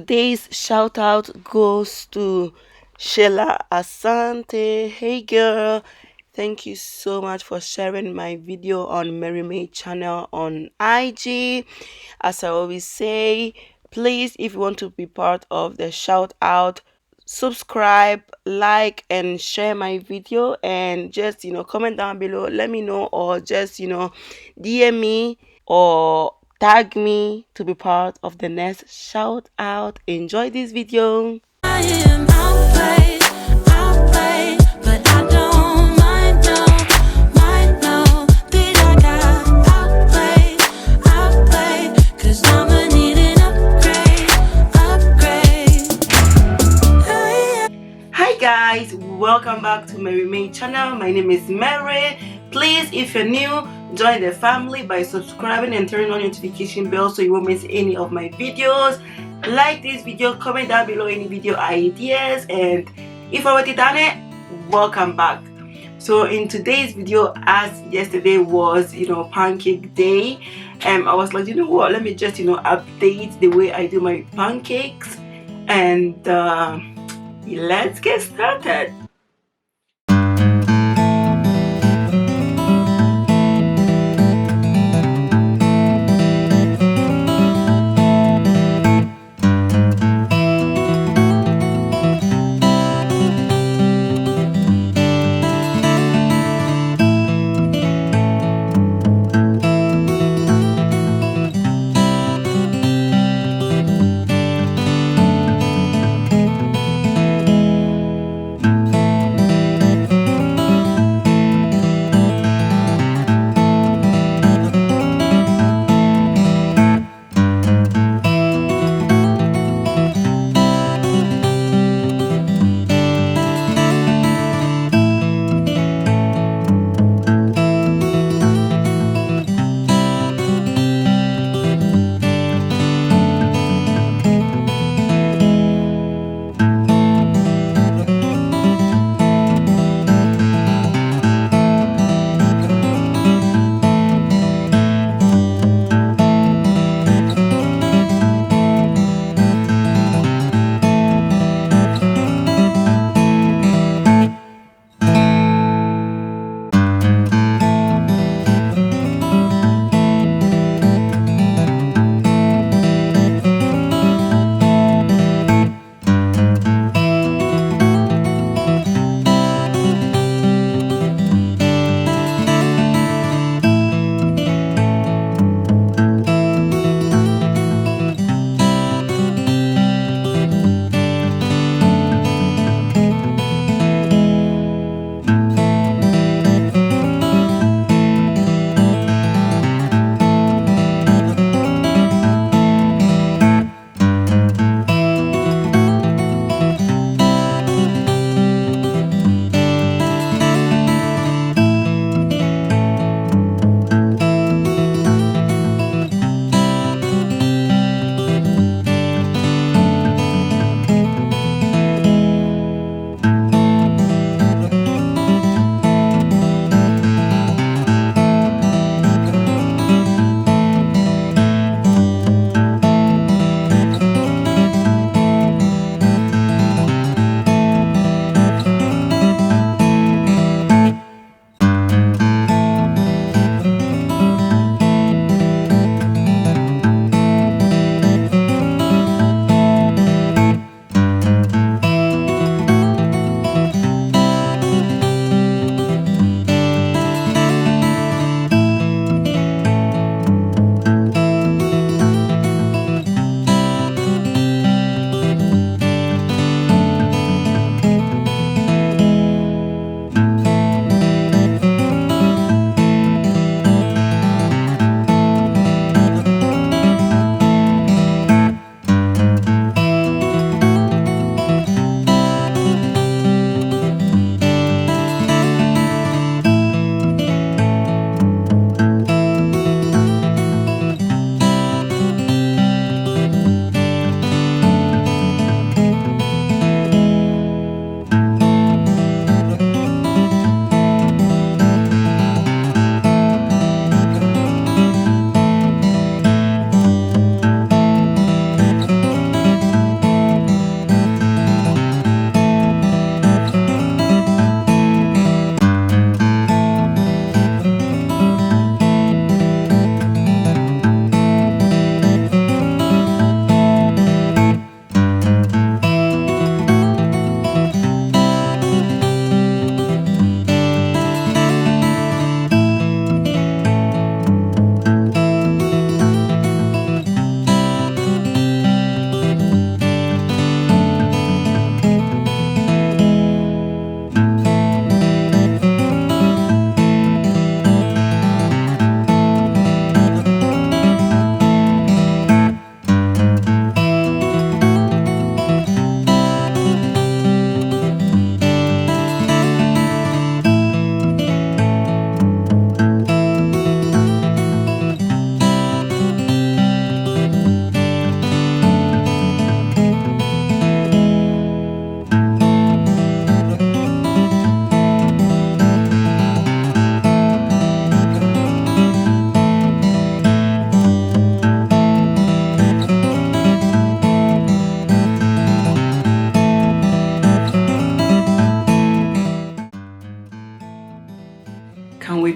today's shout out goes to Sheila Asante. Hey girl, thank you so much for sharing my video on Mary May channel on IG. As I always say, please, if you want to be part of the shout out, subscribe, like, and share my video, and just comment down below, let me know, or just DM me or tag me to be part of the next shout out. Enjoy this video. I am outplayed, but I don't mind, no, that I got outplayed, cause I'ma need an upgrade. Hi guys, welcome back to Mary May channel. My name is Mary. Please, if you're new, join the family by subscribing and turning on notification bell so you won't miss any of my videos. Like this video, comment down below any video ideas, and if already done it, welcome back. So in today's video, as yesterday was pancake day, I was like, you know what, let me just update the way I do my pancakes, and let's get started.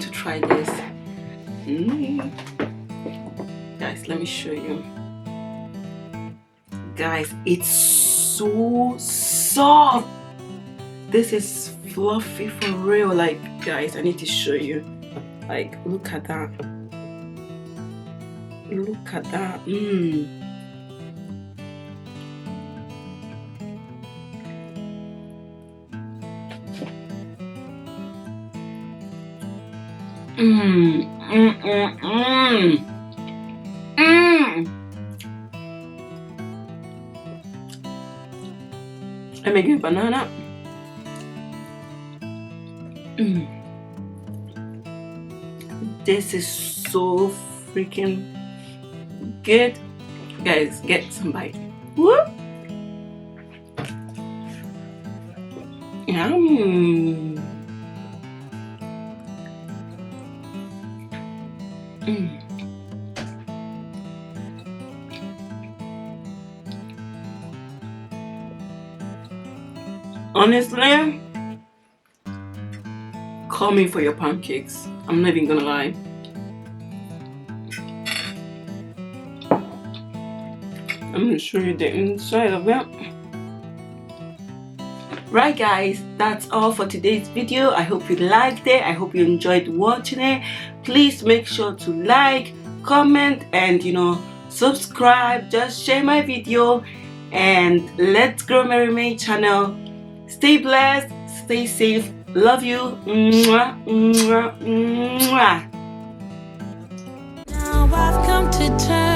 to try this. Guys, let me show you. Guys, it's so soft. This is fluffy for real. Like, guys, I need to show you. Like, look at that. Look at that. Let me get banana. This is so freaking good. Guys, get some bite. Whoop. Yum. Honestly, call me for your pancakes. I'm not even gonna lie. I'm gonna show you the inside of it. Right guys, that's all for today's video. I hope you liked it. I hope you enjoyed watching it. Please make sure to like, comment, and subscribe. Just share my video and let's grow MaryMay channel. Stay blessed, stay safe. Love you. Mwah, mwah, mwah. Now I've come to terms.